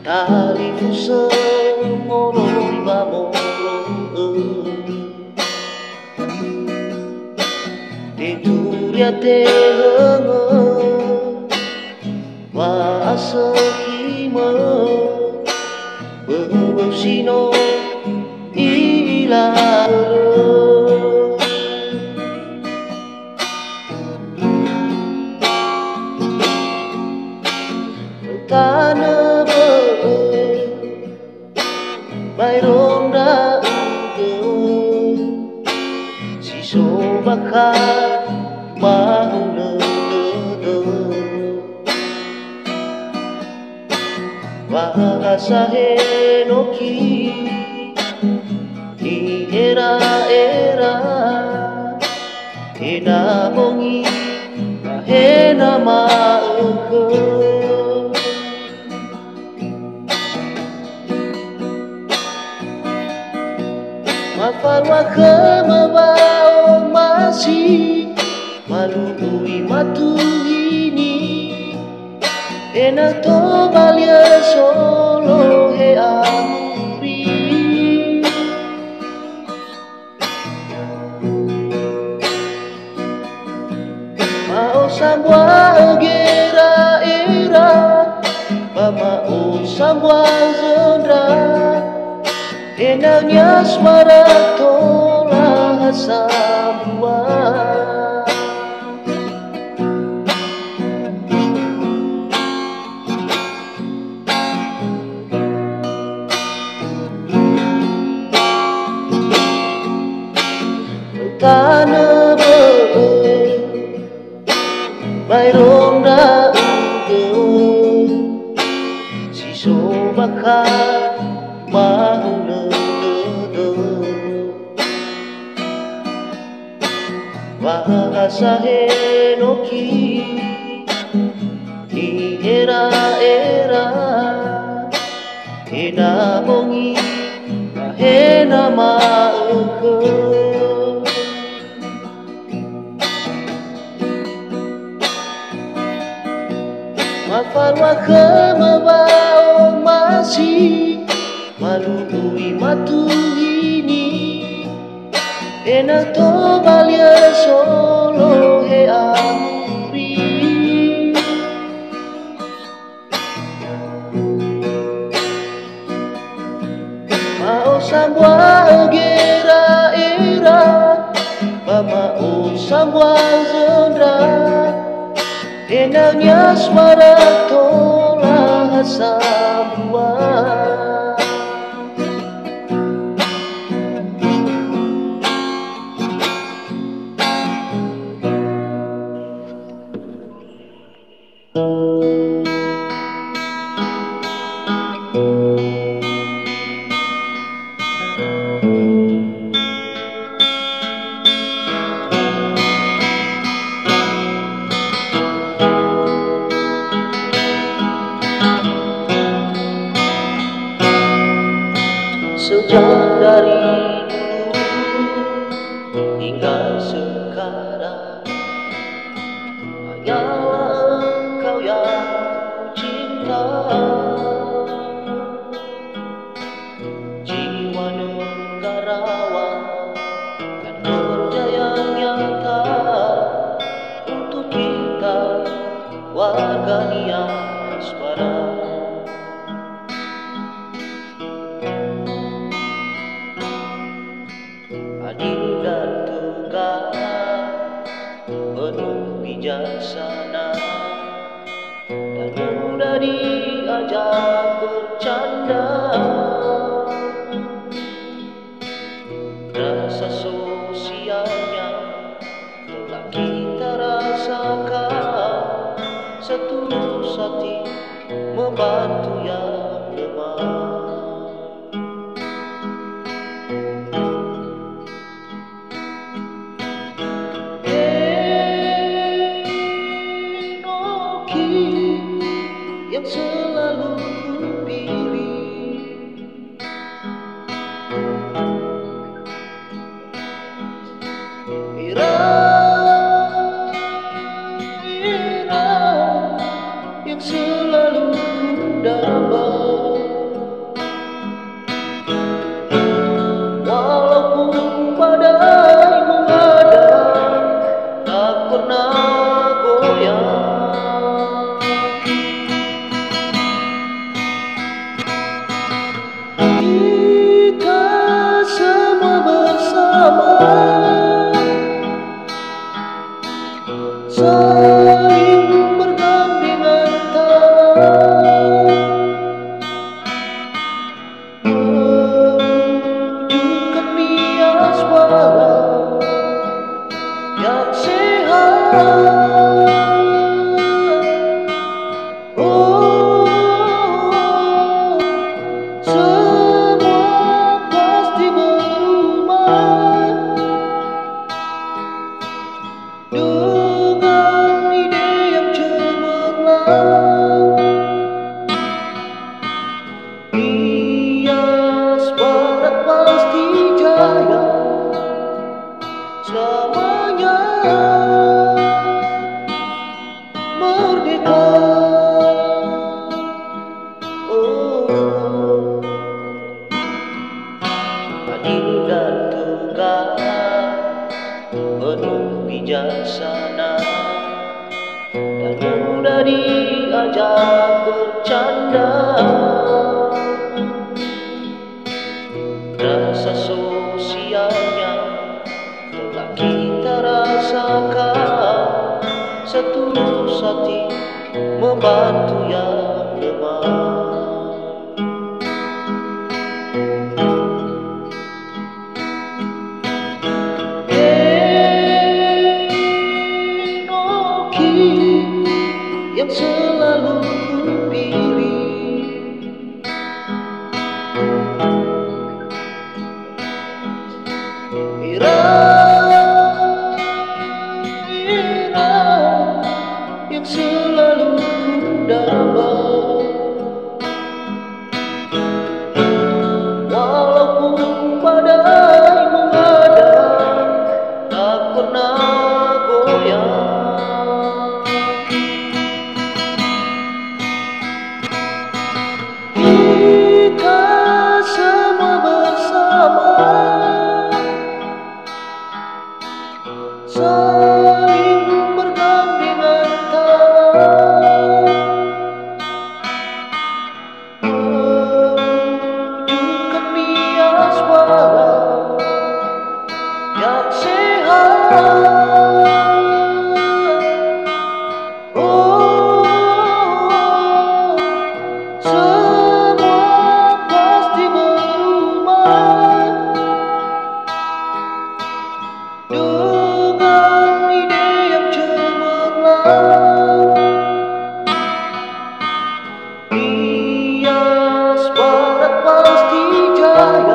Talifu semorong bamorong Teturia te henge Wa asakima Bersino ilah Tanah Bay ronda ungke Si sobakat mahu nege Bahasa henoki Di era-era Hena bongi Hena maengke Mafarwa kemabau masih Malului matu ini Enak to balia solo he amuri Mau sambua gera era Mau sambua zendra Enaknya suara tolah sambua Tanah bay ronda ungke Si sobakat mahu Bahasa henoki Di era-era Hena bongi Hena maengke Mafarwa kemabau masih Malului matu ini Enak to balia solo he amuri Mau sambua gera era Mau sambua zendra Enaknya suara tolah sambua Sejak dari dulu hingga sekarang Hanyalah engkau yang cinta Jiwa negarawan dan kerja yang nyata Untuk kita warga diaspora Adil dan tegak, penuh bijaksana Dan mudah diajak bercanda Rasa sosialnya telah kita rasakan Setulus hati membantu yang lemah Yang selalu kupilih Ira yang selalu ku dapat Oh, semua pasti berubah dengan ide yang cemerlang. Bias barat pasti jaya selamanya merdeka. Oh, adil dan tegak, penuh bijaksana, dan mudah diajak bercanda. Rasa sosialnya telah kita rasakan, setulus hati membantu yang lemah. Yang selalu kupilih, Ira yang selalu kudamba. Walaupun badai menghadang, tak pernah goyah. Saling bergandengan tangan, mewujudkan bias waras yang sehat. Oh, semua pasti berubah dengan ide yang cemerlang. Bias barat pasti jaya